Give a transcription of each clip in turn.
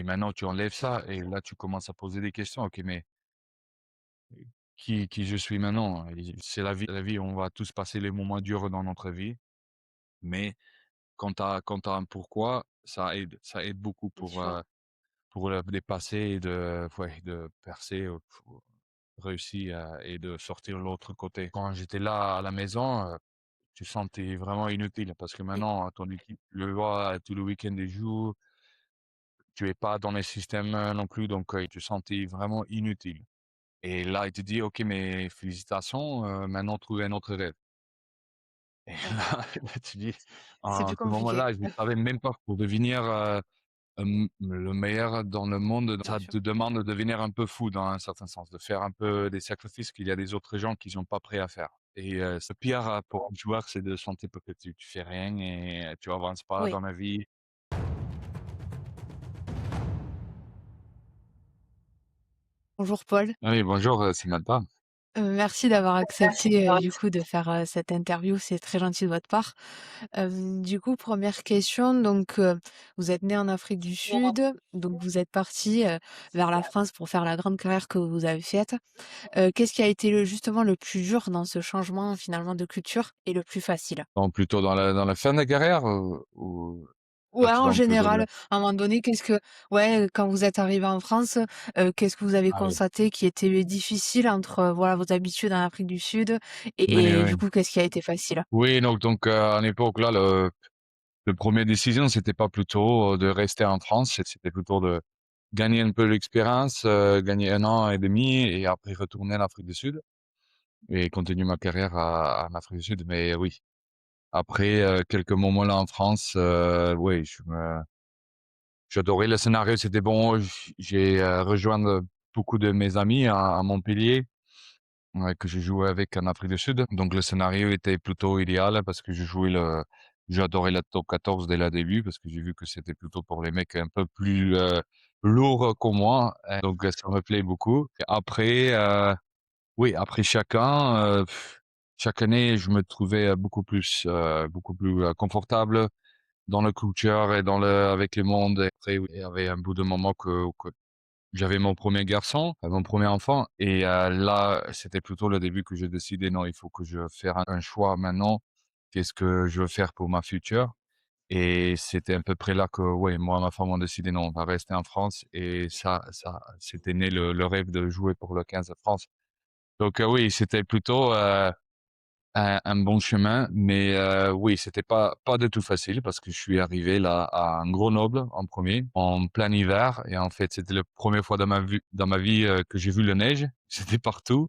maintenant tu enlèves ça et là tu commences à poser des questions. OK, mais qui je suis maintenant? Et c'est la vie, on va tous passer les moments durs dans notre vie, mais quand tu as un pourquoi, ça aide beaucoup bien sûr. pour le dépasser et de ouais, de percer, pour réussir et de sortir de l'autre côté. Quand j'étais là à la maison, tu sentais vraiment inutile parce que Oui. maintenant ton équipe le voit, tout le week-end ils jouent, tu es pas dans les systèmes, non plus donc tu te sentais vraiment inutile et là, il te dit: «OK, mais félicitations, maintenant trouve un autre rêve» et Ouais. là tu dis C'est en plus ce compliqué. moment-là, je ne savais même pas pour devenir, le meilleur dans le monde, Bien ça sûr. te demande de devenir un peu fou dans un certain sens, de faire un peu des sacrifices qu'il y a des autres gens qui sont pas prêts à faire et ce pire, pour un joueur, c'est de sentir que tu fais rien et tu avances pas Oui. dans la vie. Bonjour Paul. Oui, bonjour, c'est Malta. Merci d'avoir accepté, du coup de faire, cette interview, c'est très gentil de votre part. Du coup, première question, donc vous êtes né en Afrique du Sud, donc vous êtes parti, vers la France pour faire la grande carrière que vous avez faite. Qu'est-ce qui a été le justement le plus dur dans ce changement finalement de culture et le plus facile? Donc plutôt dans la fin de la carrière, ou là Ouais, tu en parles plutôt de général, à un moment donné, qu'est-ce que ouais, quand vous êtes arrivé en France, qu'est-ce que vous avez ah oui. constaté qui était difficile entre, voilà, vos habitudes en Afrique du Sud Oui, et du oui. coup, qu'est-ce qui a été facile? Oui, donc à l'époque là, le 1er décision, c'était pas plutôt, de rester en France, c'était plutôt de gagner un peu l'expérience, gagner 1 an et demi et après retourner en Afrique du Sud et continuer ma carrière en Afrique du Sud. Mais oui, après, quelques moments là en France, oui, j'adorais le scénario, c'était bon. J'ai, rejoint, beaucoup de mes amis à Montpellier, ouais, que j'ai joué avec en Afrique du Sud. Donc le scénario était plutôt idéal parce que j'adorais la top 14 dès le début parce que j'ai vu que c'était plutôt pour les mecs un peu plus, lourds que moi, donc ça me plaît beaucoup. Et après, oui, après chaque année, je me trouvais, beaucoup plus, confortable dans la culture et avec le monde. Et après, oui, il y avait un bout de moment que j'avais mon premier garçon, mon premier enfant et là, c'était plutôt le début que j'ai décidé: «Non, il faut que je fasse un choix maintenant. Qu'est-ce que je veux faire pour ma future?» Et c'était à peu près là que, ouais, moi et ma femme, on décidé: «Non, on va rester en France» et ça c'était né le rêve de jouer pour le 15 de France. Donc oui, c'était plutôt, un bon chemin, mais oui, c'était pas du tout facile parce que je suis arrivé là à Grenoble en premier en plein hiver et en fait, c'était la première fois dans ma vie, que j'ai vu la neige. C'était partout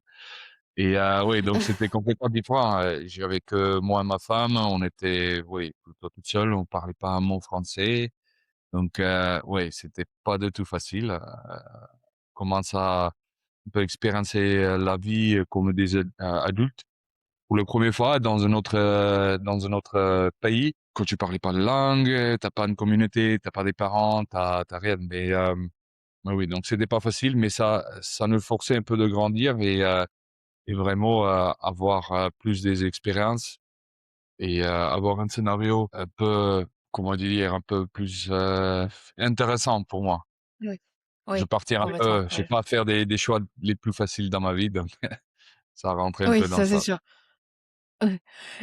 et oui, donc c'était complètement différent, j'avais que moi et ma femme, on était, oui, plutôt toute seule, on parlait pas un mot français, donc ouais, c'était pas du tout facile, commence à un peu expériencer, la vie, comme des adultes. Pour la première fois dans un autre, pays, quand tu parlais pas la langue, tu pas une communauté, t'as pas des parents, t'as rien. Mais, oui, oui, donc c'était pas facile, mais ça nous forçait un peu de grandir et vraiment, avoir, plus des expériences et avoir un scénario un peu, comment dire? Un peu plus, intéressant pour moi. Oui. Je Oui, partir un complètement, peu, je sais ouais. pas faire des choix les plus faciles dans ma vie, donc ça rentrait un Oui, peu dans ça c'est ça. sûr. Ouais.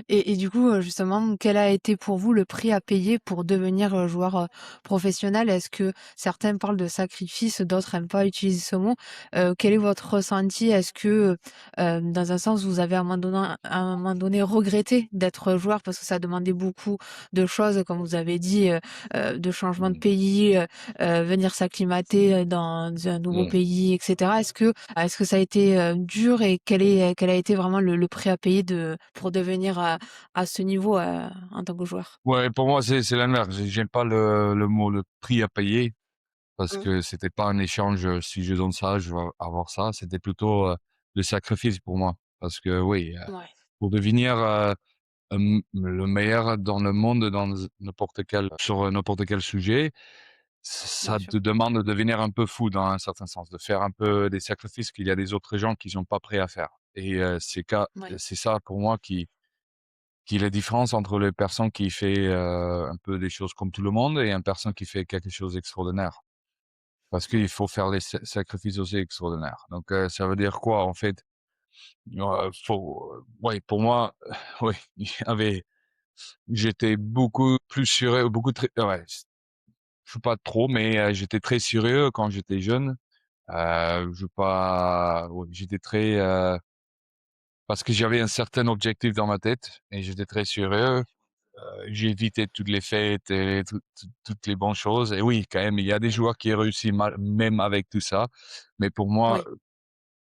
Et du coup, justement, quel a été pour vous le prix à payer pour devenir, joueur, professionnel? Est-ce que certains parlent de sacrifice, d'autres aiment pas utiliser ce mot? Quel est votre ressenti? Est-ce que, dans un sens, vous avez à un moment donné regretté d'être joueur parce que ça demandait beaucoup de choses, comme vous avez dit, de changement de Mmh. pays, venir s'acclimater, dans un nouveau Mmh. pays et cetera? Est-ce que ça a été, dur et quel a été vraiment le prix à payer pour devenir à ce niveau, en tant que joueur? Ouais, pour moi, c'est l'inverse. J'aime pas le mot, le prix à payer parce Mmh. que c'était pas un échange, si je donne ça, je vais avoir ça. C'était plutôt, le sacrifice pour moi. Parce que oui, Ouais, pour devenir, le meilleur dans le monde sur n'importe quel sujet, bien ça sûr. te demande de devenir un peu fou dans un certain sens, de faire un peu des sacrifices qu'il y a des autres gens qui sont pas prêts à faire et Ouais, c'est ça pour moi qui est la différence entre les personnes qui fait, un peu des choses comme tout le monde et une personne qui fait quelque chose d'extraordinaire. parce qu'il faut faire les sacrifices aussi extraordinaires. Donc, ça veut dire quoi en fait? Faut, ouais, pour moi, oui, il y avait j'étais beaucoup plus sérieux, beaucoup très ouais, je suis pas trop, mais j'étais très sérieux quand j'étais jeune. Je veux pas ouais, j'étais très, parce que j'avais un certain objectif dans ma tête et j'étais très sérieux. J'ai évité toutes les fêtes et toutes les bonnes choses et oui, quand même, il y a des joueurs qui réussissent mal même avec tout ça. Mais pour moi, Oui,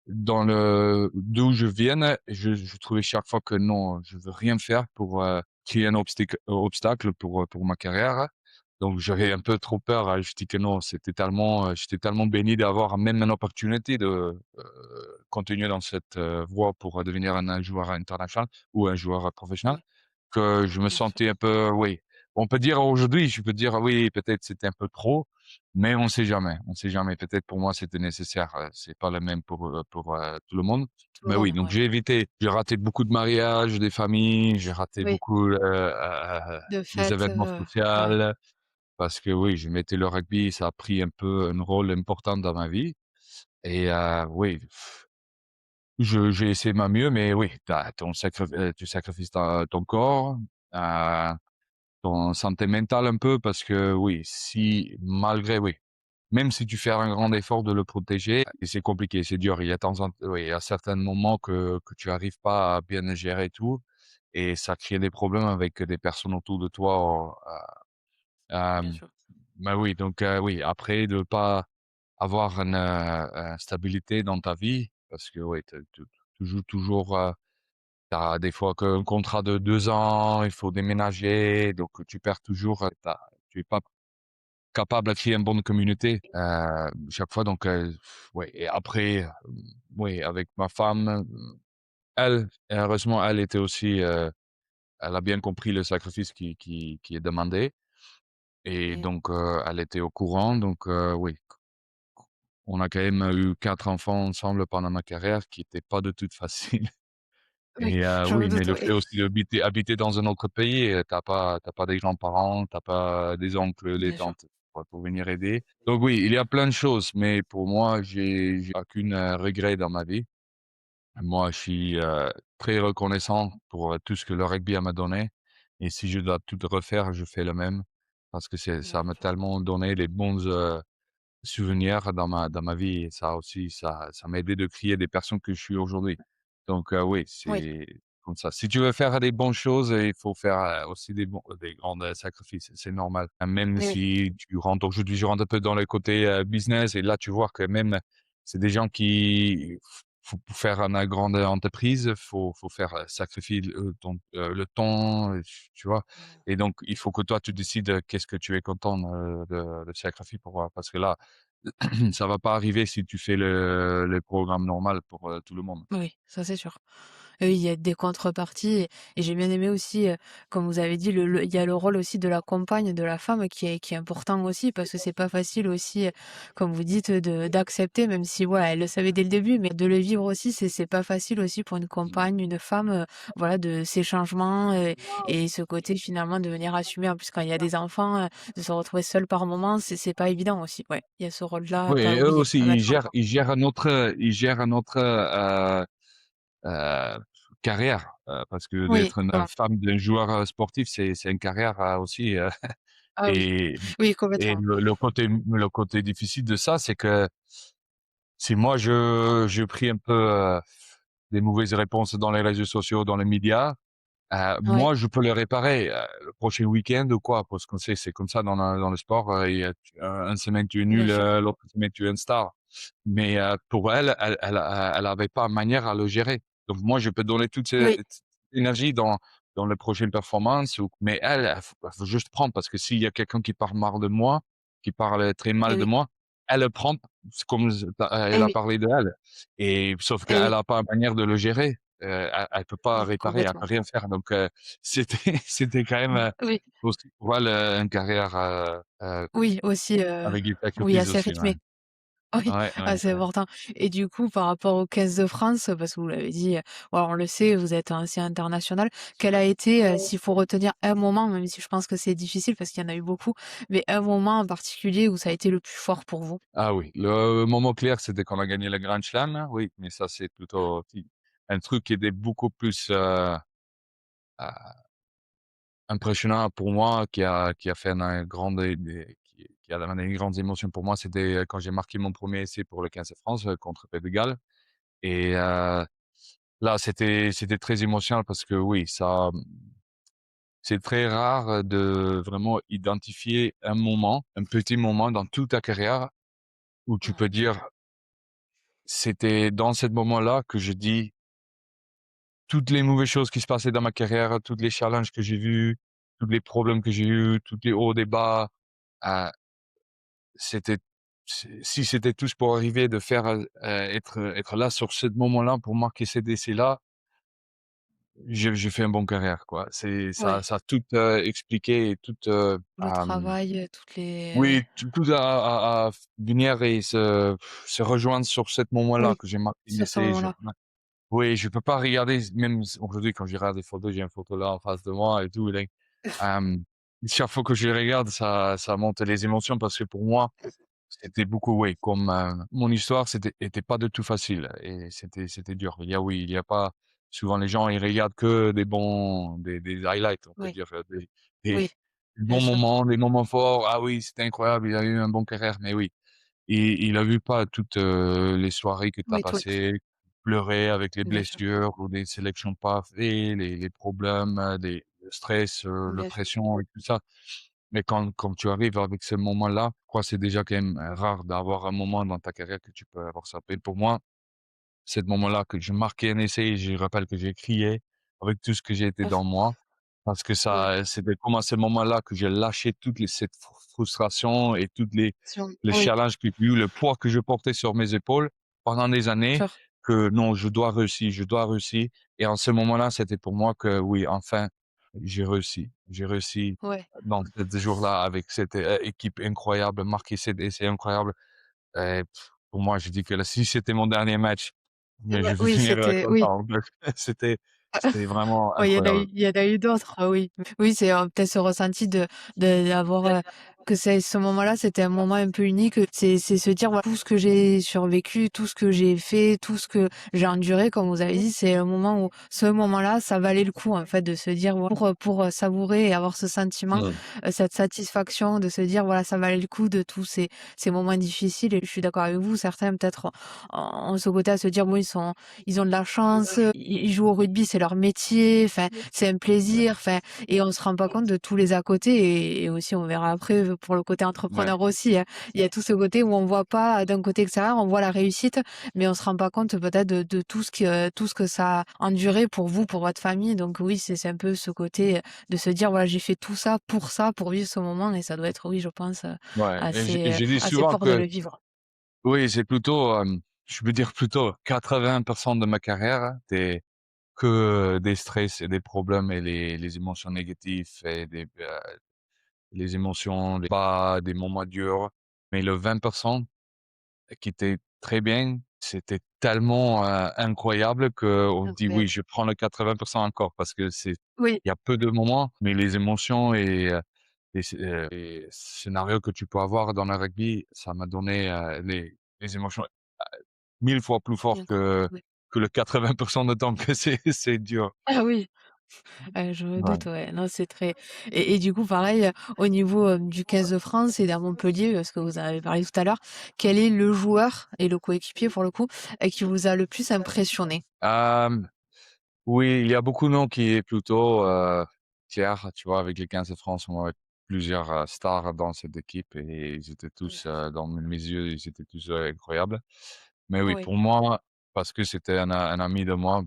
dans le d'où je vienne, je trouvais chaque fois que non, je veux rien faire pour, créer un obstacle pour ma carrière. Donc j'avais un peu trop peur, je dis que non, c'était tellement, j'étais tellement béni d'avoir même une opportunité de, continuer dans cette, voie pour devenir un joueur international ou un joueur professionnel, oui, que je me bien sûr. sentais un peu oui, on peut dire aujourd'hui, je peux dire: «Oui, peut-être c'était un peu trop», mais on sait jamais, on sait jamais. Peut-être pour moi c'était nécessaire, c'est pas le même pour, tout le monde. Tout le Mais oui, monde, donc ouais. j'ai raté beaucoup de mariages, des familles, j'ai raté Oui, beaucoup, de des fait, événements ouais, socials parce que oui, je mettais le rugby, ça a pris un peu un rôle important dans ma vie et oui, je j'ai essayé ma mieux, mais oui, tu sacrifies ton corps, heu, ton santé mentale un peu parce que oui, si malgré oui, même si tu fais un grand effort de le protéger et c'est compliqué, c'est dur. Il y a temps en oui, il y a certains moments que tu arrives pas à bien gérer tout et ça crée des problèmes avec des personnes autour de toi, bien hem, sûr. bah, oui, donc oui, après de pas avoir une stabilité dans ta vie parce que oui, tu joues toujours, tu as des fois qu'un contrat de 2 ans, il faut déménager, donc tu perds toujours, tu es pas capable de créer une bonne communauté, chaque fois donc ouais et après, oui, avec ma femme, elle, heureusement, elle était aussi, elle a bien compris le sacrifice qui est demandé et Et donc elle était au courant donc oui, on a quand même eu 4 enfants ensemble pendant ma carrière qui était pas de tout facile. oui, Et je me oui, mais doute, le fait oui, aussi d'habiter dans un autre pays, tu as pas des grands-parents, tu as pas des oncles, des bien sûr. tantes pour venir aider. Donc oui, il y a plein de choses, mais pour moi, j'ai aucune, regret dans ma vie. Moi, je suis, très reconnaissant pour, tout ce que le rugby m'a donné et si je dois tout refaire, je fais le même parce que ça Bien m'a sûr. tellement donné les bons, souvenirs dans ma vie et ça aussi, ça m'a aidé de créer des personnes que je suis aujourd'hui. Donc oui, Oui, c'est comme ça. Si tu veux faire des bonnes choses, il faut faire, aussi des grands, sacrifices, c'est normal. Même oui, si tu rentres aujourd'hui, je rentre un peu dans le côté, business et là, tu vois que même c'est des gens qui faut pour faire une grande entreprise, faut faire, sacrifier le temps, tu vois? Et donc il faut que toi, tu décides, qu'est-ce que tu es content, de sacrifier pour, parce que là, ça va pas arriver si tu fais le programme normal pour, tout le monde. oui, ça c'est sûr. Oui, il y a des contreparties et j'ai bien aimé aussi, comme vous avez dit, il y a le rôle aussi de la compagne, de la femme qui est important aussi parce que c'est pas facile aussi, comme vous dites, de d'accepter même si, ouais, elle le savait dès le début, mais de le vivre aussi, c'est pas facile aussi pour une compagne, une femme, voilà, de ces changements, et ce côté finalement de venir assumer en plus quand il y a des enfants, de se retrouver seul par moments, c'est pas évident aussi. Ouais, il y a ce rôle-là, Oui enfin et eux oui, aussi, à mettre en compte. ils gèrent un autre, heu, carrière, parce que Oui, d'être une voilà. femme d'un joueur, sportif, c'est une carrière, aussi, Ah oui, et oui et complètement. le côté difficile de ça, c'est que si moi je pris un peu, des mauvaises réponses dans les réseaux sociaux, dans les médias. Ouais, Moi, je peux le réparer, le prochain week-end ou quoi, parce qu'on sait, c'est comme ça dans le sport, il y a une semaine tu es bien nul, sûr. l'autre semaine tu es une star. Mais, pour elle, elle avait pas manière à le gérer. Donc moi, je peux donner toute Oui, cette énergie dans les prochaines performances mais elle, elle faut juste prendre parce que s'il y a quelqu'un qui parle mal de moi, qui parle très et mal de oui, moi, elle le prend, c'est comme elle et a oui, parlé d'elle et sauf et qu'elle oui, a pas manière de le gérer. Elle peut pas et réparer, elle peut complètement. rien faire donc c'était quand même, Oui, aussi pour elle, une carrière, oui aussi, avec des oui sacrifices assez aussi, ouais. rythmé. Oui, Ouais, ah, ouais, c'est ouais. important et du coup, par rapport au 15 de France, parce que vous l'avez dit, voilà, on le sait, vous êtes ancien international. Quel a été, s'il faut retenir un moment, même si je pense que c'est difficile parce qu'il y en a eu beaucoup, mais un moment en particulier où ça a été le plus fort pour vous? Ah oui, le moment clair, c'était quand on a gagné le Grand Chelem, là, oui, mais ça, c'est plutôt ti un truc qui était beaucoup plus, impressionnant pour moi, qui a fait un grand des qui a amené une grande émotion pour moi, c'était, quand j'ai marqué mon premier essai pour le 15 de France, contre Pays de Galles et là, c'était très émotionnel parce que oui, c'est très rare, de vraiment identifier un moment, un petit moment dans toute ta carrière où tu Ouais, peux dire: «C'était dans ce moment-là que je dis toutes les mauvaises choses qui se passaient dans ma carrière, tous les challenges que j'ai vus, tous les problèmes que j'ai eus, tous les hauts et bas, heu, c'était si c'était tous pour arriver de faire, être là sur ce moment-là pour marquer cet essai-là, j'ai fait un bon carrière, quoi. C'est ça ouais, ça a tout, expliqué et tout, le travail, toutes les oui, oui, tout a venir et se rejoindre sur cet moment-là oui, que j'ai marqué sur ce l'essai. moment-là. Oui, je peux pas regarder même aujourd'hui quand je regarde des photos, j'ai une photo là en face de moi et tout, et hem, chaque fois que je les regarde, ça monte les émotions parce que pour moi, c'était beaucoup, oui, comme, mon histoire, était pas du tout facile et c'était dur. Il y a pas souvent les gens, ils regardent que des highlights, on peut Oui, dire, oui, des bien bons sûr. moments, des moments forts. «Ah oui, c'était incroyable, il a eu un bon carrière», mais oui, il a vu pas toutes, les soirées que tu as Oui, tout passées, pleurer avec les bien sûr, blessures ou des sélections pas fait, les problèmes, le stress, la bien sûr. pression et tout ça. Mais quand tu arrives avec ce moment-là, je crois que c'est déjà quand même, rare d'avoir un moment dans ta carrière que tu peux avoir ça. Et pour moi, c'est ce moment-là que je marquais un essai et je rappelle que j'ai crié avec tout ce que j'ai été dans moi, parce que Ouais, ça c'était comme à ce moment-là que j'ai lâché toutes les cette frustration et toutes les oui, challenges que j'ai eu, le poids que je portais sur mes épaules pendant des années, sûr, que non, je dois réussir, et en ce moment-là, c'était pour moi que oui, enfin, j'ai réussi. J'ai réussi ouais. dans ce jour-là avec cette, équipe incroyable, marquer cet essai incroyable. Et pour moi, je dis que là, si c'était mon dernier match, mais je vais Oui, finir, c'était oui. content. Donc c'était c'était vraiment Ouais, incroyable. il y en a eu d'autres, oui. Oui, c'est, peut-être ce ressenti d'avoir, que c'est ce moment-là, c'était un moment un peu unique, c'est se dire: «Voilà, tout ce que j'ai survécu, tout ce que j'ai fait, tout ce que j'ai enduré», comme vous avez dit, c'est un moment où ce moment-là, ça valait le coup, en fait, de se dire, voilà, pour, savourer et avoir ce sentiment, Mmh. cette satisfaction de se dire: «Voilà, ça valait le coup de tous ces moments difficiles» et je suis d'accord avec vous, certains peut-être ont ce côté à se dire: «Bon, ils ont de la chance, ils jouent au rugby, c'est leur métier, enfin, c'est un plaisir, enfin et on se rend pas compte de tous les à côté et aussi on verra après, pour le côté Ouais, entrepreneur aussi, hein. Il y a tout ce côté où on voit pas d'un côté extérieur, on voit la réussite, mais on se rend pas compte peut-être de tout ce que ça a enduré pour vous, pour votre famille. Donc oui, c'est un peu ce côté, de se dire: «Voilà, j'ai fait tout ça, pour vivre ce moment» et ça doit être, oui, je pense, ouais, et je dis assez souvent fort de que le vivre. oui, c'est plutôt, je veux dire plutôt 80 de ma carrière, c'est que, des stress et des problèmes et les émotions négatives et les émotions, les bas, des moments durs. Mais le 20 qui était très bien, c'était tellement, incroyable qu'on dit: «Oui, Incroyable. je prends le 80 encore», parce que Oui, il y a peu de moments, mais les émotions et les scénarios que tu peux avoir dans le rugby, ça m'a donné, les émotions, 1000 fois plus fortes incroyable, oui. que le 80 de temps que c'est dur. Ah oui! Je me Ouais. doute, ouais. Non, c'est très et du coup, pareil, au niveau, du 15 de France et d'un Montpellier, parce que vous en avez parlé tout à l'heure, quel est le joueur et le coéquipier pour le coup, qui vous a le plus impressionné? Hem, oui, il y a beaucoup de noms qui est plutôt, fiers, tu vois? Avec les 15 de France, on avait plusieurs, stars dans cette équipe et ils étaient Mmh. tous, dans mes yeux, ils étaient tous, incroyables. Mais oui, Oui, pour moi, parce que c'était un ami de moi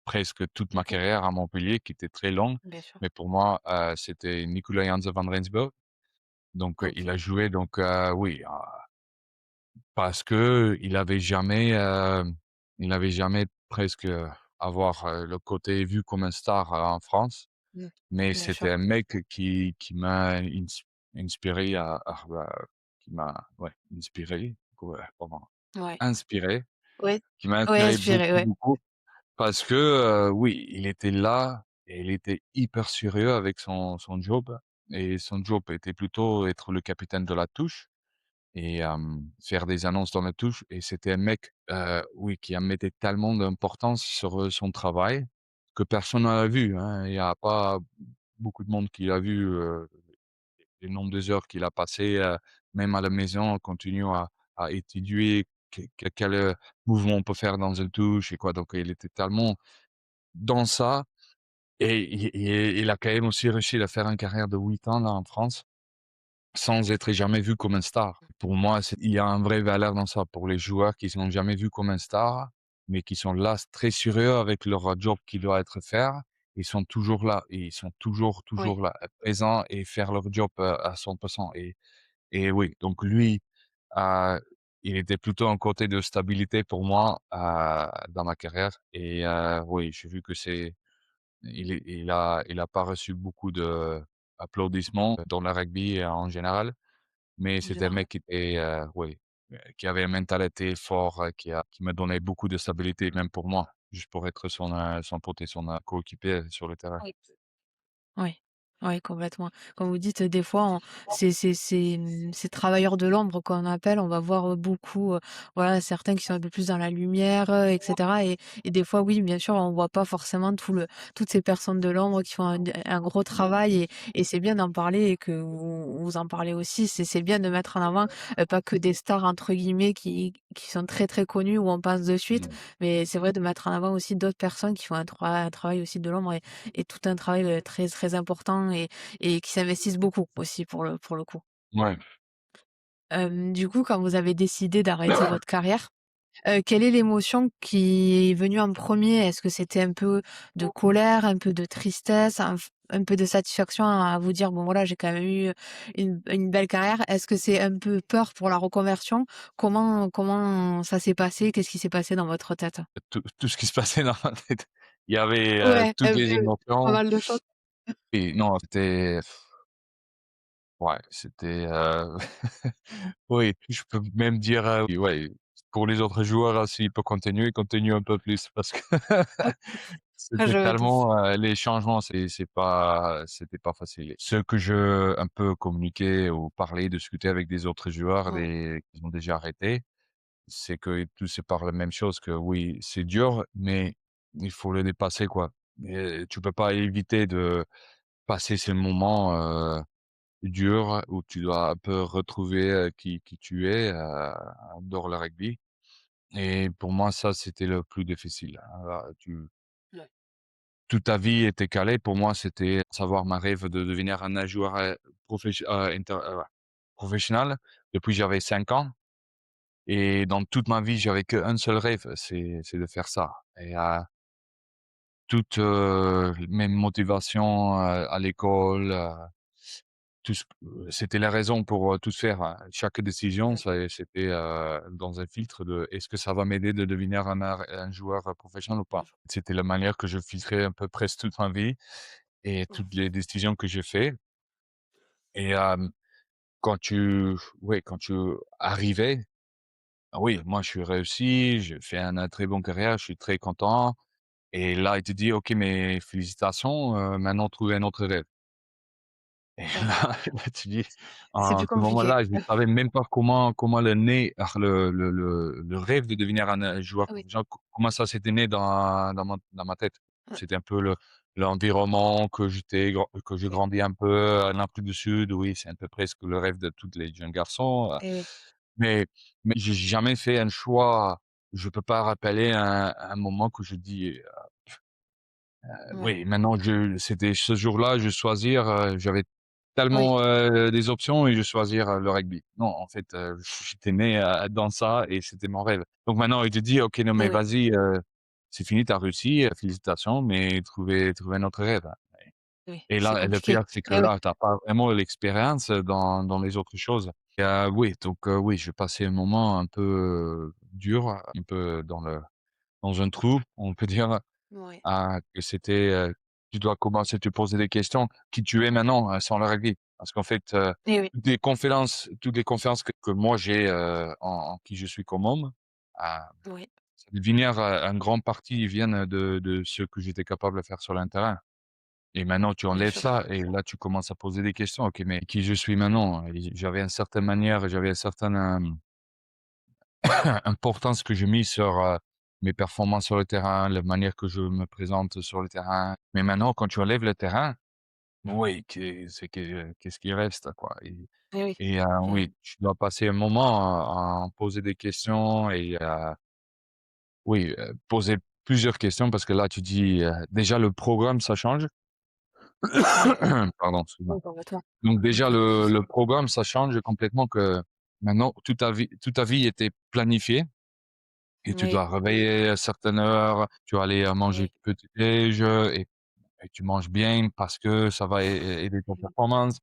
presque toute ma d'accord, carrière à Montpellier qui était très longue, bien sûr. mais pour moi, c'était Nicolas Janse van Rensburg. Donc, il OK, a joué donc, oui, parce qu'il avait jamais, il avait jamais presque, avoir, le côté vu comme un star, en France. mmh, Mais bien c'était sûr. un mec qui m'a inspiré à bah, qui m'a, ouais, inspiré, ouais, pardon, Ouais. inspiré, Ouais. qui m'a Ouais, inspiré inspiré, beaucoup, ouais. beaucoup parce que, oui, il était là et il était hyper sérieux avec son job et son job était plutôt être le capitaine de la touche et faire des annonces dans la touche et c'était un mec, oui, qui en mettait tellement d'importance sur, son travail que personne n'a vu, hein. Il y a pas beaucoup de monde qui l'a vu, le nombre des heures qu'il a passé, même à la maison, on continue à étudier quel, mouvement on peut faire dans une touche et quoi. Donc il était tellement dans ça et il a quand même aussi réussi à faire une carrière de 8 ans là en France, sans être jamais vu comme un star. Pour moi, c'est il y a une vraie valeur dans ça pour les joueurs qui sont jamais vus comme un star, mais qui sont là très sérieux avec leur job qui doit être faire. Ils sont toujours là et ils sont toujours, Oui, toujours là, présents et faire leur job, à 100 et oui, donc lui, heu, il était plutôt un côté de stabilité pour moi, dans ma carrière et oui, j'ai vu que il a pas reçu beaucoup d'applaudissements dans le rugby en général, mais en c'était un général. mec qui était, oui, qui avait une mentalité fort, qui me donnait beaucoup de stabilité, même pour moi, juste pour être son pote et son, coéquipier sur le terrain. Oui. Oui, oui, complètement. Comme vous dites, des fois, ces travailleurs de l'ombre qu'on appelle, on va voir, beaucoup, voilà, certains qui sont un peu plus dans la lumière, et cetera et des fois, oui, bien sûr, on voit pas forcément toutes ces personnes de l'ombre qui font un gros travail et c'est bien d'en parler et que vous en parlez aussi. C'est bien de mettre en avant, pas que des «stars» entre guillemets qui sont très, très connues où on pense de suite, Mmh. mais c'est vrai de mettre en avant aussi d'autres personnes qui font un travail aussi de l'ombre et tout un travail, très, très important et qui s'investissent beaucoup aussi pour le coup. Ouais. Du coup, quand vous avez décidé d'arrêter votre carrière, quelle est l'émotion qui est venue en premier? Est-ce que c'était un peu de colère, un peu de tristesse, un peu de satisfaction à vous dire: «Bon voilà, j'ai quand même eu une belle carrière»? Est-ce que c'est un peu peur pour la reconversion? Comment ça s'est passé? Qu'est-ce qui s'est passé dans votre tête? Tout ce qui se passait dans ma tête. Il y avait, Ouais, toutes les pas émotions mal de choses. et non, c'était ouais, c'était, oui, je peux même dire, ouais, pour les autres joueurs, s'ils peuvent continuer, ils continuent un peu plus parce que c'était Je me doute. tellement, les changements, c'était pas facile. Ce que je un peu communiqué ou parlé, discuté avec des autres joueurs, Ouais, des qui ont déjà arrêté, c'est que tous se parlent la même chose, que oui, c'est dur, mais il faut le dépasser, quoi. Et tu peux pas éviter de passer ces moments, durs où tu dois un peu retrouver, qui tu es, dehors le rugby et pour moi, ça, c'était le plus difficile. Tu ouais. toute ta vie était calée. Pour moi, c'était savoir ma rêve de devenir un joueur, professionnel depuis que j'avais 5 ans et dans toute ma vie, j'avais qu'un seul rêve, c'est de faire ça et toute, mes motivations, à l'école, tout ce c'était la raison pour, tout faire, hein. Chaque décision, Ouais. c'était, dans un filtre de: «Est-ce que ça va m'aider de devenir un joueur, professionnel ou pas?» C'était la manière que je filtrais à peu près toute ma vie et Ouais. toutes les décisions que j'ai fait et quand tu ouais, quand tu arrivais, ah oui, moi je suis réussi, j'ai fait un très bon carrière, je suis très content et là, il te dit: «OK, mais félicitations, maintenant trouve un autre rêve». Et Ouais. là tu dis C'est en plus ce compliqué. moment-là, je ne savais même pas comment le rêve de devenir un joueur Oui. professionnel, comment ça s'était né dans ma tête. Ouais. C'était un peu l'environnement que j'ai grandi un peu en Afrique du Sud, oui, c'est un peu presque le rêve de tous les jeunes garçons, Et oui. mais j'ai jamais fait un choix. Je peux pas rappeler un moment que je dis, Ouais. oui, maintenant c'était ce jour-là, je choisir, j'avais Oui. tellement, des options et je choisir, le rugby. Non, en fait, j'étais né, dans ça et c'était mon rêve. Donc maintenant, il te dit: «OK, non Oui, mais oui. vas-y, c'est fini, tu as réussi, félicitations, mais trouver un autre rêve». Oui, Et c'est là, le pire, compliqué. c'est que Et oui. là, tu as pas vraiment l'expérience, dans les autres choses. Et oui, donc oui, j'ai passé un moment un peu, dur, un peu dans un trou, on peut dire. Ouais. Que c'était, tu dois commencer à te poser des questions, qui tu es maintenant, sans le rugby. Parce qu'en fait, Et oui, toutes les confiances que moi j'ai, en qui je suis comme homme, oui, ça devait venir, en grande partie, ils viennent de ce que j'étais capable de faire sur le terrain. Et maintenant tu bien enlèves sûr. ça et là tu commences à poser des questions. OK, mais qui je suis maintenant? Et j'avais une certaine manière, j'avais une certaine, importance que j'ai mis sur, mes performances sur le terrain, la manière que je me présente sur le terrain. Mais maintenant quand tu enlèves le terrain, oui, qu'est-ce qui reste, quoi? Et oui. Mmh. Oui, tu dois passer un moment à poser des questions et oui, poser plusieurs questions parce que là tu dis, déjà le programme ça change. Oui. Pardon, excuse-moi. Oui, complètement. Donc Mmh, déjà pas de le souci. programme ça change complètement que maintenant toute ta vie était planifiée et tu Oui, dois réveiller à certaines heures, tu vas aller, manger oui, petit déj, et tu manges bien parce que ça va aider ton mmh, performance.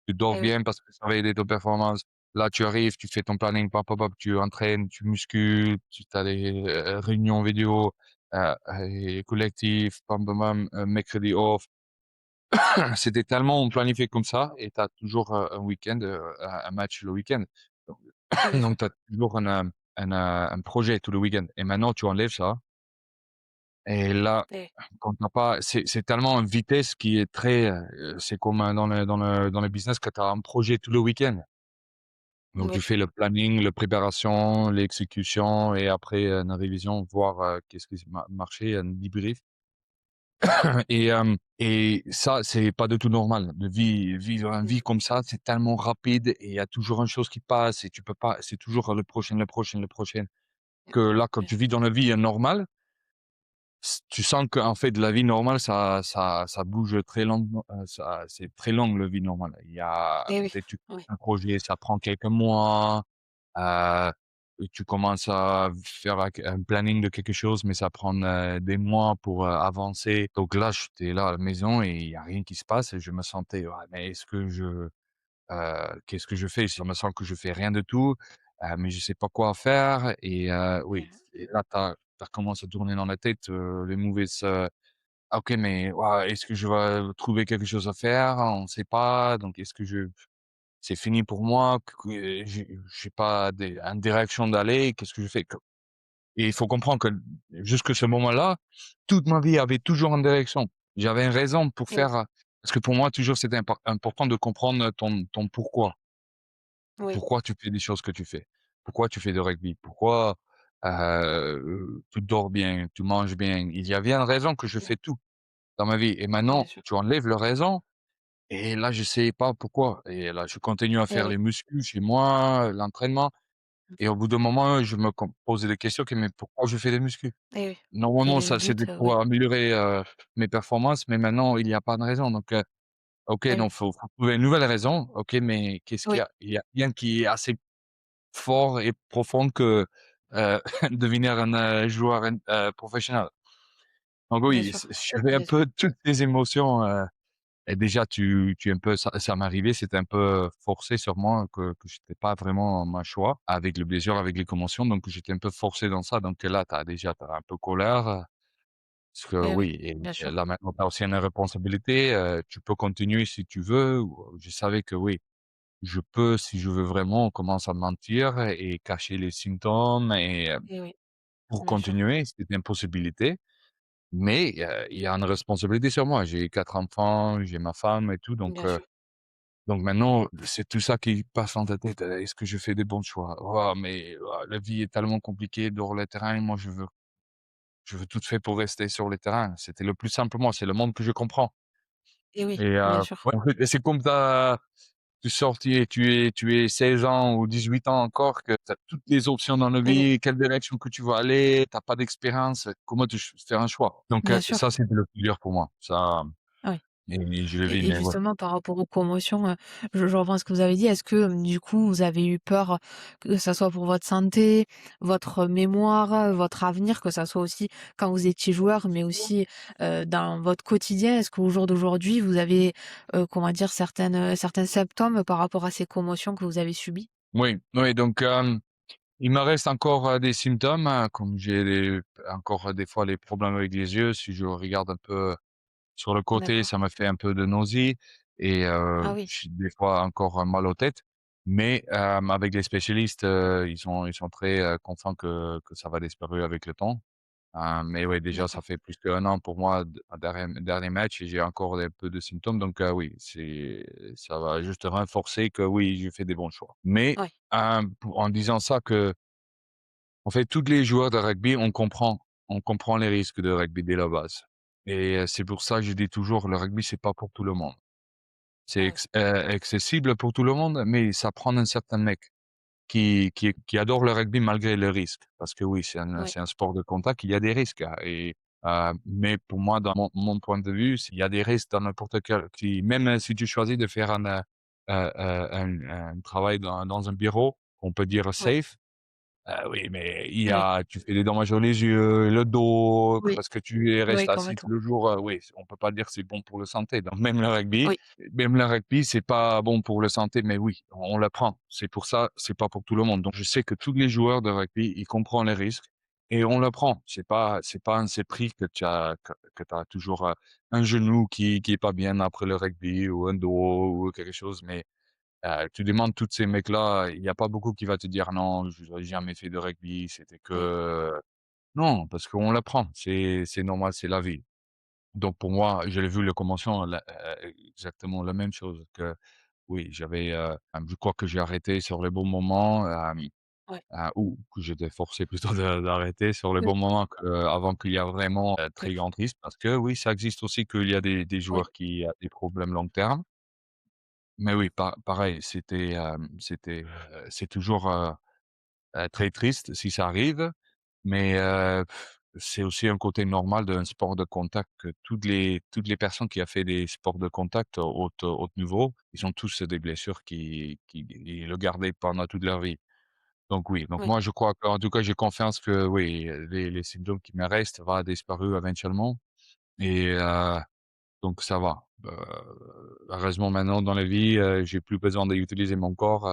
Tu dors et oui, bien parce que ça va aider ton performance. Là, tu arrives, tu fais ton planning, pop, pop, pop, tu entraînes, tu muscules, tu as des, réunions vidéo, et collectifs, pam, pam, pam, mercredi off. C'était tellement planifié comme ça et tu as toujours, un week-end, un match le week-end. Donc bien sûr. donc tu as toujours un projet tout le week-end et maintenant tu enlèves ça et là, Et quand tu as pas c'est tellement une vitesse qui est très, c'est comme, dans le business que tu as un projet tout le week-end. Donc tu oui, fais le planning, la préparation, l'exécution et après, une révision, voir, qu'est-ce qui marché, un débrief et ça, c'est pas du tout normal de vivre une mmh, vie comme ça, c'est tellement rapide et il y a toujours une chose qui passe et tu peux pas c'est toujours le prochain, le prochain, le prochain. Que là, quand bien tu sûr. vis dans la vie, normale, tu sens qu'en fait la vie normale ça bouge très lentement, ça c'est très long la vie normale. Il y a Et oui, peut-être tu oui, un projet, ça prend quelques mois. Heu, Tu commences à faire un planning de quelque chose, mais ça prend, des mois pour, avancer. Donc là, j'étais là à la maison et il y a rien qui se passe et je me sentais: «Ouais, mais qu'est-ce que je fais?» Je me sens que je fais rien de tout, mais je sais pas quoi faire et oui mmh, et là, tu commences à tourner dans la tête, les mauvaises, «Ah OK, mais waouh, est-ce que je vais trouver quelque chose à faire? On ne sait pas, donc est-ce que c'est fini pour moi, que j'ai pas des une direction d'aller, qu'est-ce que je fais? Et il faut comprendre que jusque ce moment-là, toute ma vie avait toujours une direction. J'avais une raison pour et oui, faire, parce que pour moi toujours c'était important de comprendre ton pourquoi. oui, Pourquoi tu fais des choses que tu fais? Pourquoi tu fais de rugby? Pourquoi, tu dors bien, tu manges bien? Il y avait une raison que je mmh, fais tout dans ma vie et bien maintenant sûr. tu enlèves la raison et là je sais pas pourquoi et là je continue à Et faire oui, les muscles chez moi, l'entraînement. mmh, Et au bout d'un moment, je me posais des questions: «OK, mais pourquoi je fais des muscu?» et oui. Normalement, Quel est le ça c'était but? Oui, pour améliorer, mes performances, mais maintenant il y a pas de raison donc OK, et oui, donc faut trouver une nouvelle raison. OK, mais qu'est-ce qu'il y oui, a? Il y a rien qui est assez fort et profond que, heu, devenir un, joueur professionnel. Donc bien oui, sûr, j'avais un bien sûr. peu toutes les émotions, et déjà tu es un peu ça m'arrivait, c'était un peu forcé sur moi que j'étais pas vraiment mon choix avec le blessure, avec les commotions, donc j'étais un peu forcé dans ça, donc là, tu as un peu colère, parce que Et oui, oui bien et sûr. là maintenant tu as aussi une responsabilité, tu peux continuer si tu veux ou je savais que oui, je peux si je veux vraiment, commencer à mentir et cacher les symptômes et Et oui, pour bien sûr, continuer, c'était une possibilité, mais il y a une responsabilité sur moi. J'ai 4 enfants, j'ai ma femme et tout, bien sûr. donc maintenant, c'est tout ça qui passe dans ta tête. Est-ce que je fais des bons choix? Oh mais la vie est tellement compliquée dehors le terrain. Moi, je veux tout faire pour rester sur le terrain. C'était le plus simple pour moi, c'est le monde que je comprends Et oui, et bien sûr. ouais, en fait, c'est comme tu sortis et tu es 16 ans ou 18 ans encore que tu as toutes les options dans la Et oui, vie, quelle direction que tu vas aller, tu as pas d'expérience, comment tu faire un choix? Donc bien ça, sûr. c'était le plus dur pour moi. Ça Oui. et je le vis, Et mais ouais. justement par rapport aux commotions, je reprends ce que vous avez dit. Est-ce que, du coup, vous avez eu peur que ça soit pour votre santé, votre mémoire, votre avenir, que ça soit aussi quand vous étiez joueur, mais aussi, dans votre quotidien? Est-ce qu'au jour d'aujourd'hui, vous avez, comment dire, certains symptômes par rapport à ces commotions que vous avez subies? Oui, oui, donc il me reste encore, des symptômes, comme j'ai encore, des fois les problèmes avec les yeux. Si je regarde un peu sur le côté, D'accord. ça me fait un peu de nausée. et Ah oui, j'ai des fois encore mal aux têtes. Mais avec les spécialistes, ils sont très, contents que ça va disparaître avec le temps. Mais ouais, déjà ça d'accord. fait plus qu'1 an pour moi d un dernier match et j'ai encore un peu de symptômes donc oui, ça va juste renforcer que oui, je fais des bons choix. Mais Ouais, pour en disant ça que en fait, tous les joueurs de rugby, on comprend les risques de rugby dès la base et c'est pour ça que je dis toujours: «Le rugby, c'est pas pour tout le monde». C'est ouais, accessible pour tout le monde, mais ça prend un certain mec qui adore le rugby malgré le risque. Parce que oui, c'est un ouais, c'est un sport de contact, il y a des risques, mais pour moi, dans mon point de vue, il y a des risques dans n'importe quel qui même si tu choisis de faire un travail dans un bureau, on peut dire ouais, safe. Oui, mais il y ouais, a tu fais des dommages aux les yeux, le dos, oui, parce que tu es oui, restes assis tout complètement. le jour, oui, on peut pas dire que c'est bon pour la santé. Donc Oui, même le rugby, c'est pas bon pour la santé, mais oui, on l'apprend. C'est pour ça, c'est pas pour tout le monde. Donc je sais que tous les joueurs de rugby, ils comprennent les risques et on le prend. C'est pas un pris que tu as toujours, un genou qui est pas bien après le rugby ou un dos ou quelque chose, mais tu demandes tous ces mecs-là, il y a pas beaucoup qui va te dire: «Non, je n'aurais jamais fait de rugby, c'était oui, que» non, parce qu'on l'apprend, c'est normal, c'est la vie. Donc pour moi, je l'ai vu le convention exactement la même chose que oui, je crois que j'ai arrêté sur les bons moments, ouais, ou que j'étais forcé plutôt d'arrêter sur les oui, bons moments avant qu'il y a vraiment, très d'accord. grand risque. Parce que oui, ça existe aussi qu'il y a des Oui, joueurs qui a des problèmes long terme. Mais oui, pareil, c'est toujours, très triste si ça arrive, mais c'est aussi un côté normal d'un sport de contact que toutes les personnes qui a fait des sports de contact au haut niveau, ils ont tous des blessures qui ils le gardaient pendant toute leur vie. Donc oui, donc oui, moi je crois qu'en tout cas j'ai confiance que oui, les symptômes qui me restent va disparaître éventuellement et donc ça va. Heureusement maintenant dans la vie, j'ai plus besoin d'utiliser mon corps,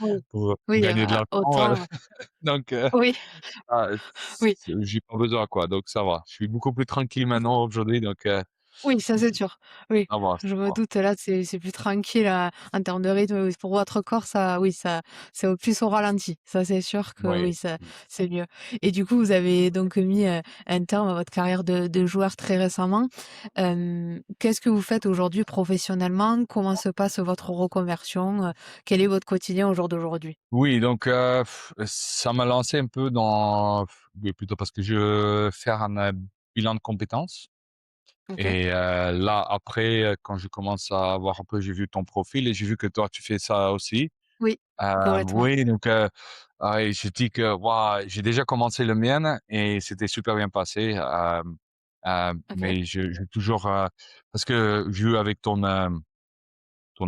oui, pour oui, gagner de l'argent, autant donc oui, ah, oui. j'ai pas besoin quoi, donc ça va. Je suis beaucoup plus tranquille maintenant aujourd'hui, donc Oui, ça c'est sûr. Oui, ça je me va. doute là, c'est plus tranquille, en termes de rythme, oui, pour votre corps, ça oui, ça c'est au plus au ralenti. Ça, c'est sûr que Oui. oui, ça c'est mieux et du coup, vous avez donc mis, un terme à votre carrière de joueur très récemment. Qu'est-ce que vous faites aujourd'hui professionnellement? Comment se passe votre reconversion? Quel est votre quotidien au jour d'aujourd'hui? Oui, donc ça m'a lancé un peu dans oui, plutôt parce que je veux faire un, bilan de compétences OK. et là après, quand je commence à voir un peu j'ai vu ton profil et j'ai vu que toi tu fais ça aussi. Oui, complètement. Oui, donc et j'ai dit que waouh, j'ai déjà commencé le mien et c'était super bien passé, OK. mais j'ai toujours, parce que vu avec ton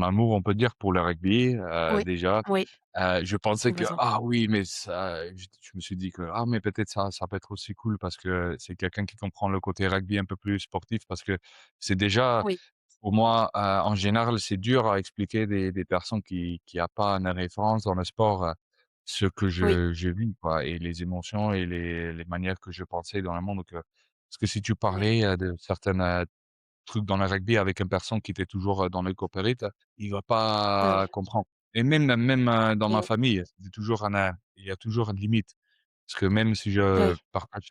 amour, on peut dire, pour le rugby, Oui, déjà, oui, je pensais que: complètement. «Ah oui, mais ça» je me suis dit que: «Ah mais peut-être ça peut être aussi cool» parce que c'est quelqu'un qui comprend le côté rugby un peu plus sportif parce que c'est déjà Oui, pour moi, en général, c'est dur à expliquer des personnes qui a pas une référence dans le sport, ce que oui, je vis, quoi et les émotions et les manières que je pensais dans le monde, donc parce que si tu oui, parlais, de certaines, trucs dans le rugby avec une personne qui était toujours, dans le corporate, il va ah oui, pas comprendre et même, dans ma oui, famille, il y a toujours une limite. Parce que même si je oui, partage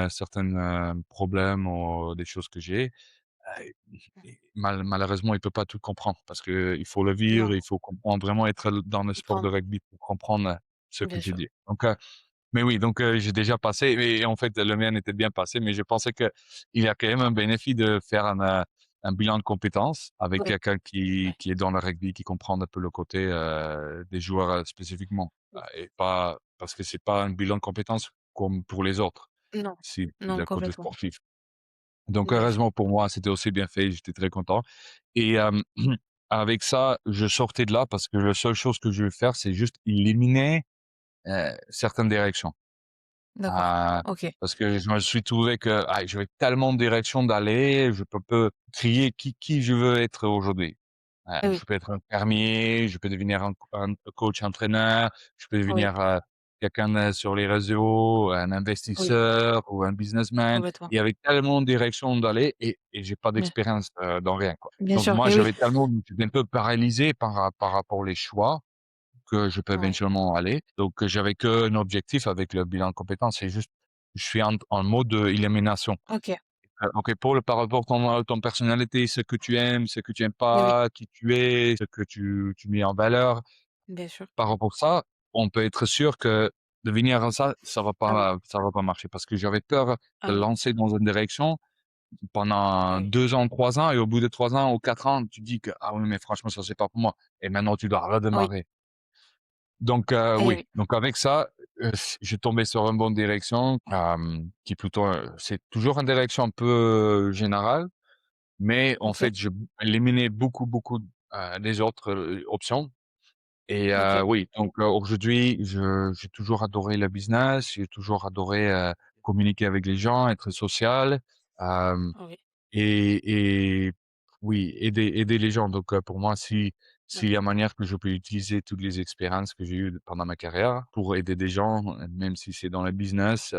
certaines, problèmes ou des choses que j'ai, malheureusement, il peut pas tout comprendre parce qu'il faut le non, vivre, il faut comprendre, vraiment être dans le sport de comprendre, rugby pour comprendre, ce que bien j'ai sûr. dit. Donc mais oui, donc j'ai déjà passé et en fait, le mien était bien passé, mais je pensais qu'il y a quand même un bénéfice de faire un bilan de compétences avec Oui, quelqu'un oui, qui est dans le rugby, qui comprend un peu le côté, des joueurs, spécifiquement, oui. et pas parce que c'est pas un bilan de compétences comme pour les autres. Non, C'est plus non, un côté complètement. sportif. Donc Bien sûr. heureusement pour moi, c'était aussi bien fait, j'étais très content et avec ça, je sortais de là parce que la seule chose que je veux faire, c'est juste éliminer, certaines directions. D'accord. Heu, OK. Parce que je me suis trouvé que, j'avais tellement de directions d'aller, je peux trier qui je veux être aujourd'hui. Oui, Je peux être un fermier, je peux devenir un coach entraîneur, je peux oui, devenir, quelqu'un, sur les réseaux, un Oui, investisseur ou un businessman. complètement. Il y avait tellement de directions d'aller et j'ai pas Bien d'expérience, dans rien, quoi. bien Donc sûr moi, et oui. j'avais tellement j'étais un peu paralysé par rapport aux choix que je peux Oui. éventuellement aller. Donc j'avais qu'un objectif avec le bilan de compétences, c'est juste je suis en mode, élimination. OK. OK, Paul, par rapport à ton personnalité, ce que tu aimes, ce que tu aimes Et oui, pas, qui tu es, ce que tu mets en valeur. bien sûr. Par rapport à ça, on peut être sûr que devenir ça, Ah oui. ça va pas marcher parce que j'avais peur Ah de oui. lancer dans une direction Eh pendant oui. 2 ans, 3 ans et au bout de 3 ans ou 4 ans, tu dis que: «Ah oui, mais franchement, ça, c'est pas pour moi» et maintenant tu dois Oui. redémarrer. Donc Eh oui, oui. donc avec ça, je tombais sur une bonne direction, qui est plutôt, c'est toujours une direction un peu, générale, mais en OK. fait, je éliminais beaucoup, beaucoup, les autres, options et OK. oui, donc aujourd'hui, je j'ai toujours adoré le business, j'ai toujours adoré, communiquer avec les gens, être social, hem Oui. et oui, aider les gens. Donc pour moi, si s'il y OK. a manière que je peux utiliser toutes les expériences que j'ai eues pendant ma carrière pour aider des gens, même si c'est dans le business,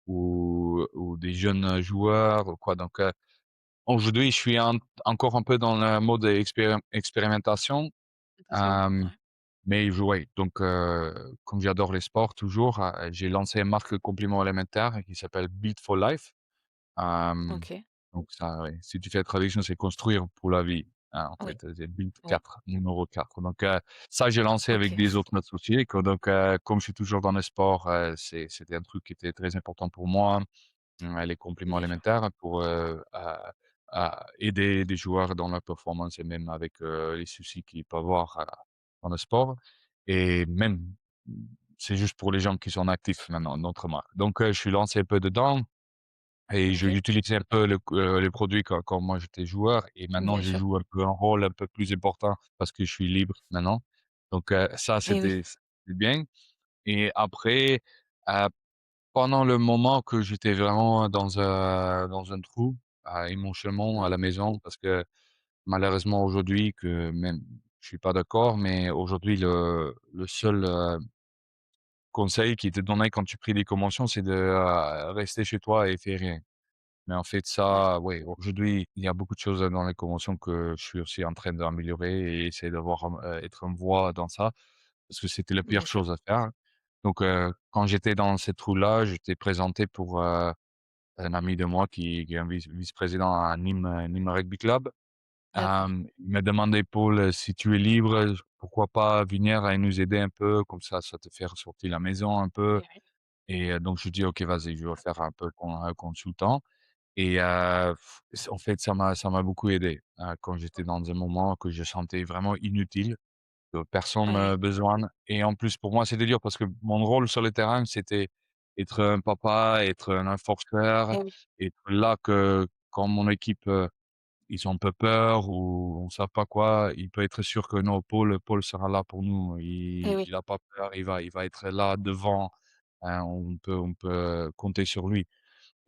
ou des jeunes joueurs ou quoi. Donc aujourd'hui, je suis encore un peu dans le mode expérimentation, Attention. hem, Ouais. mais je ouais, donc comme j'adore les sports toujours, j'ai lancé une marque de compléments alimentaires qui s'appelle Built for Life. Hem, OK. donc ça, ouais, si tu fais la traduction, c'est construire pour la vie, hein, en Oui. fait, c'est Build Oui. 4, numéro 4. Donc ça, j'ai lancé avec OK. des autres associés, quoi. Donc comme je suis toujours dans le sport, c'était un truc qui était très important pour moi, les compléments Bien sûr. alimentaires pour, à aider des joueurs dans leur performance et même avec, les soucis qu'ils peuvent avoir, dans le sport et même, c'est juste pour les gens qui sont actifs maintenant, notre marque. Donc je suis lancé un peu dedans et je OK. utilisais un peu les produits quand moi j'étais joueur et maintenant Bien je sûr. joue un peu un rôle un peu plus important parce que je suis libre maintenant. Donc ça Et oui. c'était bien et après, heu, pendant le moment que j'étais vraiment dans un trou, émotionnellement à Oui. la maison parce que malheureusement aujourd'hui que même je suis pas d'accord, mais aujourd'hui le seul, conseil qui était donné quand tu pris des conventions, c'est de, rester chez toi et faire rien. Mais en fait, Ouais. ça, ouais, aujourd'hui, il y a beaucoup de choses dans les conventions que je suis aussi en train d'améliorer et essayer d'avoir, être une voix dans ça, parce que c'était la Bien pire sûr. chose à faire. Donc, quand j'étais dans cette trou-là, j'étais présenté pour, un ami de moi qui est un vice-président à Nîmes Rugby Club. D'accord. Il m'a demandé: «Paul, si tu es libre, pourquoi pas venir et nous aider un peu? Comme ça te fait ressortir la maison un peu» Et oui. et donc je lui dis: «OK, vas-y, je vais faire un peu consultant». Et en fait, ça m'a beaucoup aidé, quand j'étais dans un moment que je sentais vraiment inutile, que personne Oui, me oui. besoin et en plus pour moi, c'était dur parce que mon rôle sur le terrain, c'était être un papa, être un enforceur, Et oui. être là que quand mon équipe, ils ont un peu peur ou on sait pas quoi, il peut être sûr que non, Paul sera là pour nous. Et Il oui. a pas peur, il va être là devant, on peut compter sur lui.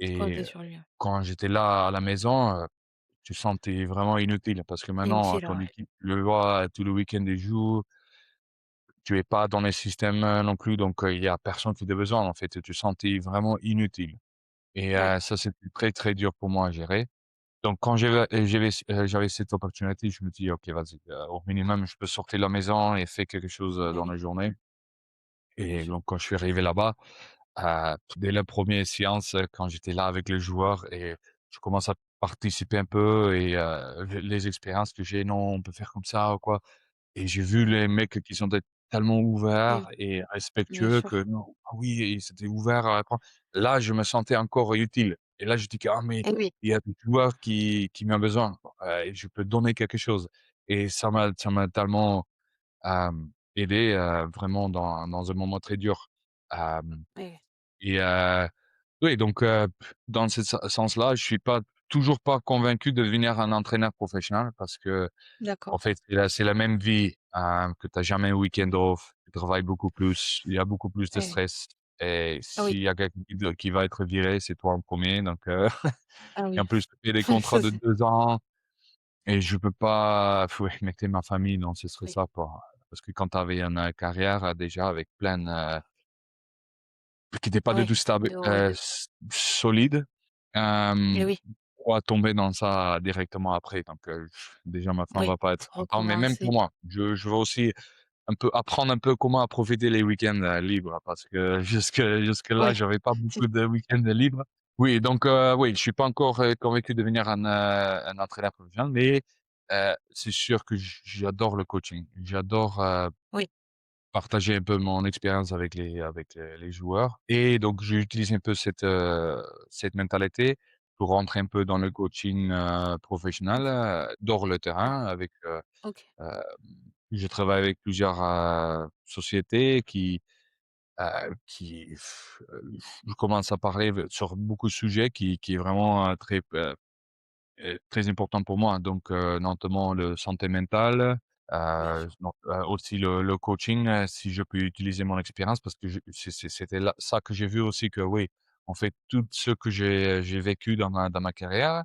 Et Compter sur lui, ouais. quand j'étais là à la maison, tu sentais vraiment inutile parce que maintenant, Inutile, ton ouais. équipe, tu le vois tout le week-end, ils jouent, tu es pas dans les systèmes, non plus, donc il y a personne qui te besoin, en fait, tu te sentais vraiment inutile et Ouais. ça, c'était très, très dur pour moi à gérer. Donc quand j'avais cette opportunité, je me dis: «OK, vas-y, au minimum, je peux sortir de la maison et faire quelque chose, Et dans oui. la journée» Bien et sûr. donc quand je suis arrivé là-bas, dès la première séance, quand j'étais là avec les joueurs et je commence à participer un peu et les expériences que j'ai: «Non, on peut faire comme ça ou quoi» et j'ai vu les mecs qui sont tellement Et ouverts oui. et Bien respectueux que sûr. non ah oui, ils étaient ouverts à apprendre. Là, je me sentais encore utile et là, je dis que: «Ah mais Et oui. il y a des joueurs qui m'ont besoin, et je peux donner quelque chose» et ça m'a tellement, aidé, vraiment dans un moment très dur. Hem Et oui. et oui, donc dans ce sens-là, je suis pas toujours pas convaincu de devenir un entraîneur professionnel parce que en D'accord. fait, c'est la même vie, que tu as jamais un week-end off, tu travailles beaucoup plus, il y a beaucoup plus de Et oui. stress et Ah oui. s'il y a quelqu'un qui va être viré, c'est toi en premier. Donc Ah et oui. en plus, tu fais des contrats Ça de c'est 2 ans et je peux pas ouais, mettre ma famille dans ce oui. stress-là, parce que quand tu avais une, carrière, déjà avec plein, qui était pas du Ouais, tout stable, de s solide, et hem, oui, pour tomber dans ça directement après. Donc, déjà ma femme oui, va pas être faut contente, mais même pour recommencer. moi. Je veux aussi un peu apprendre un peu comment à profiter les week-ends, libres parce que jusque-là, Ouais, j'avais pas c'est beaucoup de week-ends libres. Oui, donc, oui, je suis pas encore, convaincu de devenir un entraîneur professionnel, mais, c'est sûr que j'adore le coaching. J'adore, oui, partager un peu mon expérience avec les joueurs et donc j'ai utilisé un peu cette mentalité pour rentrer un peu dans le coaching, professionnel, OK, hors le ouais, terrain avec, OK, heu, je travaille avec plusieurs, sociétés je commence à parler sur beaucoup de sujets qui est vraiment, très important pour moi, donc notamment le santé mentale, bien sûr. donc aussi le coaching, si je peux utiliser mon expérience parce que je c'était là ça que j'ai vu aussi que oui, en fait, tout ce que j'ai vécu dans ma carrière,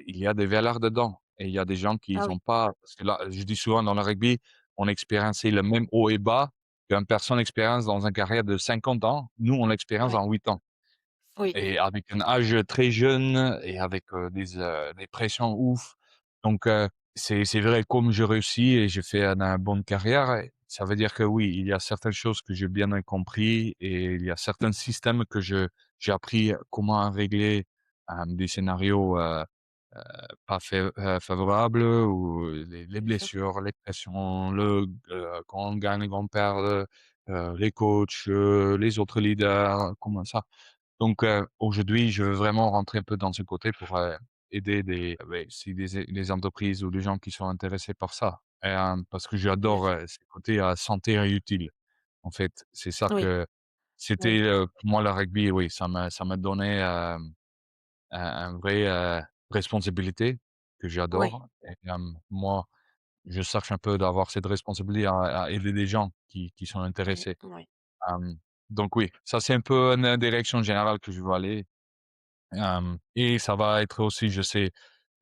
il y a des valeurs dedans et il y a des gens qui Ah ont oui, pas parce que là, je dis souvent dans le rugby, on expériençait le même haut et bas qu'une personne expérience dans une carrière de 50 ans. Nous, on l'expérience ouais, en 8 ans. oui, Et avec un âge très jeune et avec, des pressions ouf. Donc, c'est vrai, comme je réussis et j'ai fait une bonne carrière, ça veut dire que oui, il y a certaines choses que j'ai bien compris et il y a certains systèmes que j'ai appris comment régler, des scénarios, pas favorables ou les bien sûr. blessures, les pressions, quand on gagne, quand on perd, les coachs, les autres leaders, comment ça. Donc, aujourd'hui, je veux vraiment rentrer un peu dans ce côté pour, aider si des entreprises ou des gens qui sont intéressés par ça. Parce que Bien j'adore, sûr. ce côté, santé et utile. En fait, c'est ça Oui, que c'était, oui, pour moi le rugby, oui, ça m'a donné, un vrai, responsabilité que oui, j'adore et moi, je cherche un peu d'avoir cette responsabilité à aider des gens qui sont intéressés. oui, Hem, donc oui, ça c'est un peu une direction générale que je veux aller. Et ça va être aussi, je sais,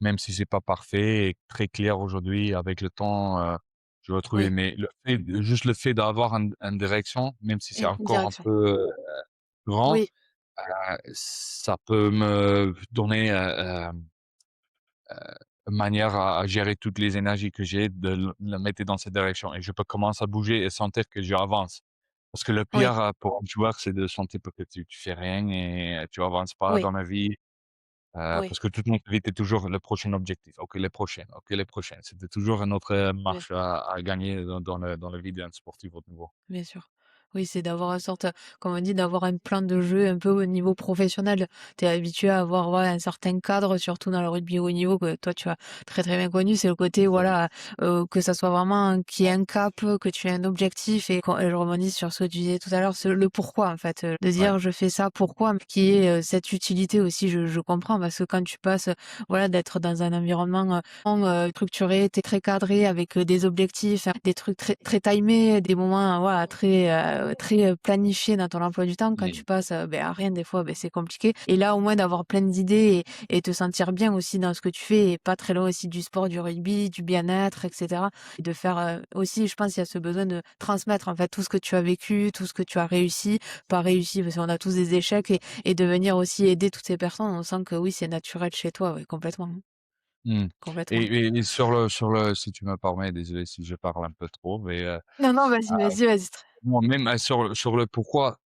même si c'est pas parfait et très clair aujourd'hui, avec le temps, je vais trouver, oui, mais juste le fait d'avoir une direction, même si c'est une encore un direction. peu, grand, Oui, ça peut me donner, une manière à gérer toutes les énergies que j'ai de le mettre dans cette direction et je peux commencer à bouger et sentir que j'avance. Parce que le oui, pire, pour un joueur, c'est de sentir que tu fais rien et tu avances pas oui, dans la vie. oui, Parce que toute notre vie était toujours le prochain objectif. OK, les prochaines, OK, les prochaines. C'était toujours une autre, bien marche à gagner dans la vie d'un sportif haut niveau. bien sûr. Oui, c'est d'avoir une sorte, comme on dit, d'avoir un plan de jeu un peu au niveau professionnel. Tu es habitué à avoir, voilà, un certain cadre, surtout dans le rugby haut niveau que toi tu as très, très bien connu. C'est le côté, voilà, que ça soit vraiment qu'il y ait un cap, que tu aies un objectif et je rebondis sur ce que tu disais tout à l'heure, le pourquoi en fait, de Ouais. dire: «Je fais ça pourquoi?» mais qui est, cette utilité aussi. Je comprends parce que quand tu passes, voilà, d'être dans un environnement, structuré, tu es très cadré avec, des objectifs, des trucs très très timés, des moments, voilà, très, planifiés dans ton emploi du temps. Quand tu Mmh. passes, à rien des fois, c'est compliqué et là, au moins d'avoir plein d'idées et te sentir bien aussi dans ce que tu fais et pas très loin aussi du sport, du rugby, du bien-être et cetera et de faire, aussi, je pense, il y a ce besoin de transmettre, en fait, tout ce que tu as vécu, tout ce que tu as réussi, pas réussi, parce qu'on a tous des échecs et de venir aussi aider toutes ces personnes. On sent que oui, c'est naturel chez toi, oui, complètement, Mmh. et complètement. et et sur le si tu me permets, désolé si je parle un peu trop, mais Non, non, vas-y, vas-y, vas-y. moi-même, sur le pourquoi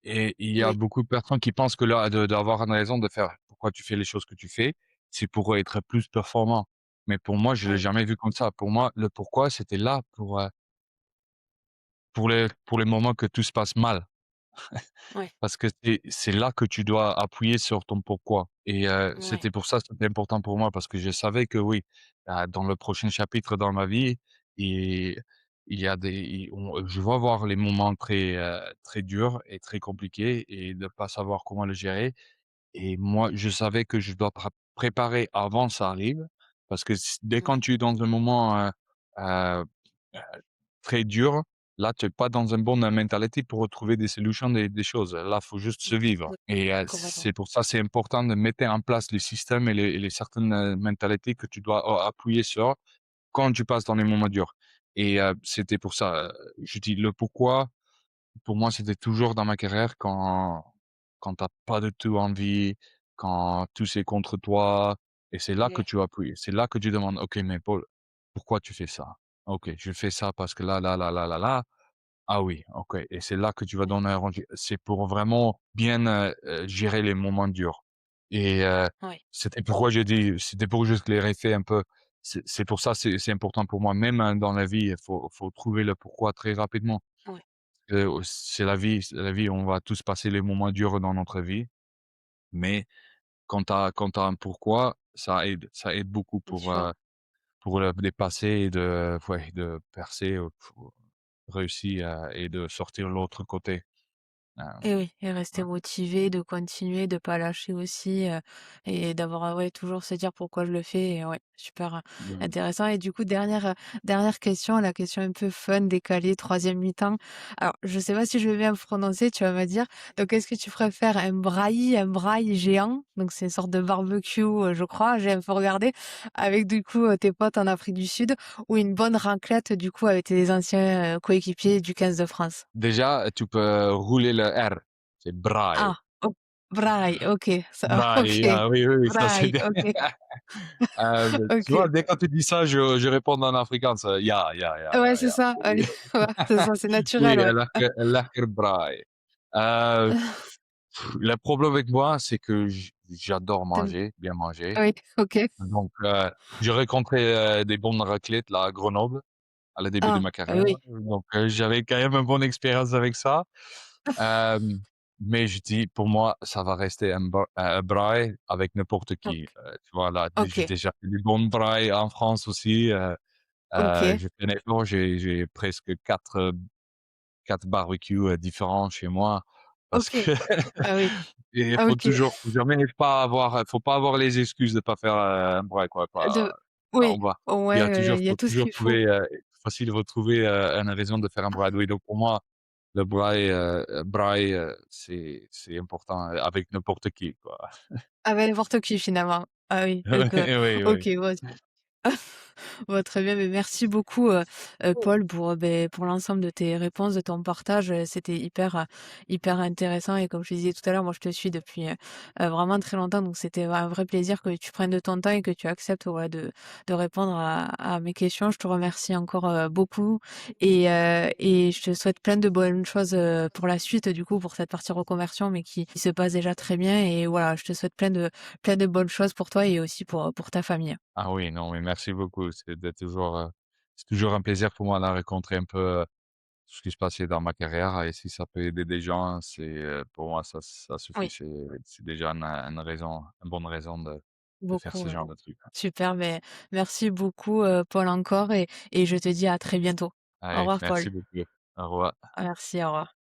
et il y a Oui, beaucoup de personnes qui pensent que là, d'avoir une raison de faire pourquoi tu fais les choses que tu fais, c'est pour être plus performant. Mais pour moi, je l'ai oui, jamais vu comme ça. Pour moi, le pourquoi, c'était là pour les moments que tout se passe mal. oui, Parce que c'est là que tu dois appuyer sur ton pourquoi et oui, c'était pour ça, c'était important pour moi parce que je savais que oui, dans le prochain chapitre dans ma vie et il y a des i on je vais avoir les moments très durs et très compliqués et de pas savoir comment le gérer et moi, je savais que je dois préparer avant ça arrive parce que dès quand oui, tu es dans un moment, heu très dur. Là, tu es pas dans une bonne mentalité pour retrouver des solutions, des choses. Là, faut juste se vivre oui, et complètement. c'est pour ça, c'est important de mettre en place les systèmes et les certaines, mentalités que tu dois appuyer sur quand tu passes dans les moments durs et c'était pour ça, je dis le pourquoi pour moi, c'était toujours dans ma carrière quand tu as pas du tout envie, quand tout c'est contre toi et c'est là que OK. tu appuies. C'est là que tu demandes: «OK, mais Paul, pourquoi tu fais ça? OK, je fais ça parce que là, là, là, là, là, là. Ah oui, OK» et c'est là que tu vas Ouais, donner un rendu. C'est pour vraiment bien, gérer les moments durs et ouais, c'était pour juste clarifier un peu. C'est pour ça, c'est important pour moi. Même, dans la vie, il faut trouver le pourquoi très rapidement. ouais, C'est la vie, on va tous passer les moments durs dans notre vie, mais quand tu as un pourquoi, ça aide beaucoup bien sûr. pour le dépasser et de ouais, de percer, pour réussir et de sortir l'autre côté. Et oui, et rester Ouais, motivé, de continuer, de pas lâcher aussi, et d'avoir, ouais, toujours se dire: «Pourquoi je le fais?» et ouais, super, ouais. intéressant. Et du coup, dernière question, la question un peu fun, décalée, troisième mi-temps. Alors, je sais pas si je vais bien prononcer, tu vas me dire. Donc, est-ce que tu préfères un braai géant? Donc c'est une sorte de barbecue, je crois, j'ai un peu regardé, avec du coup, tes potes en Afrique du Sud, ou une bonne raclette, du coup, avec tes anciens, coéquipiers du 15 de France? Déjà, tu peux rouler le R, c'est braai. Ah, o braai, OK, ça Braai, OK. ah oui, oui, oui, ça c'est Braai, bien. OK, Tu vois, OK. dès quand tu dis ça, je réponds en afrikaans, Ouais, c'est ja. ça, allez, ouais, c'est ça, c'est Oui, naturel, ouais. lekker braai. Heu, le problème avec moi, c'est que j'adore Tu aimes manger, bien manger. Oui, OK. Donc j'ai rencontré, des bonnes raclettes là à Grenoble, à la début de Ah, ma ah carrière. oui, Donc j'avais quand même une bonne expérience avec ça. Hem, mais je dis pour moi, ça va rester un braai avec n'importe qui. OK, Tu vois là, j'ai OK, déjà fait du bon braai en France aussi, OK, j'ai fait un effort, j'ai presque 4 barbecues, différents chez moi parce que OK. Ah oui, et il ah OK. faut jamais pas avoir faut pas avoir les excuses de pas faire, un braai quoi, De pas Oui, on va ouais, il y a faut tout ce toujours qu'il faut. trouver, facile de trouver, une raison de faire un braai. Oui, donc pour moi, le braai, c'est important, avec n'importe qui, quoi. Avec n'importe qui finalement. Ah oui, donc Oui, oui, OK, oui. ouais. Bah, très bien, mais merci beaucoup, Paul, pour l'ensemble de tes réponses, de ton partage, c'était hyper intéressant. Et comme je te disais tout à l'heure, moi, je te suis depuis, vraiment très longtemps, donc c'était un vrai plaisir que tu prennes de ton temps et que tu acceptes, voilà, de répondre à mes questions. Je te remercie encore, beaucoup, et je te souhaite plein de bonnes choses, pour la suite, du coup, pour cette partie reconversion, mais qui se passe déjà très bien. Et voilà, je te souhaite plein de bonnes choses pour toi et aussi pour ta famille. Ah oui, non, mais merci beaucoup. C'est toujours un plaisir pour moi de rencontrer un peu, tout ce qui se passait dans ma carrière et si ça peut aider des gens, pour moi ça suffit. Oui. C'est déjà une bonne raison de faire Beaucoup, ce ouais. genre de truc. Super, mais merci beaucoup, Paul, encore, et je te dis à très bientôt. Au Allez, revoir, Paul. merci beaucoup. Au revoir. Merci, au revoir.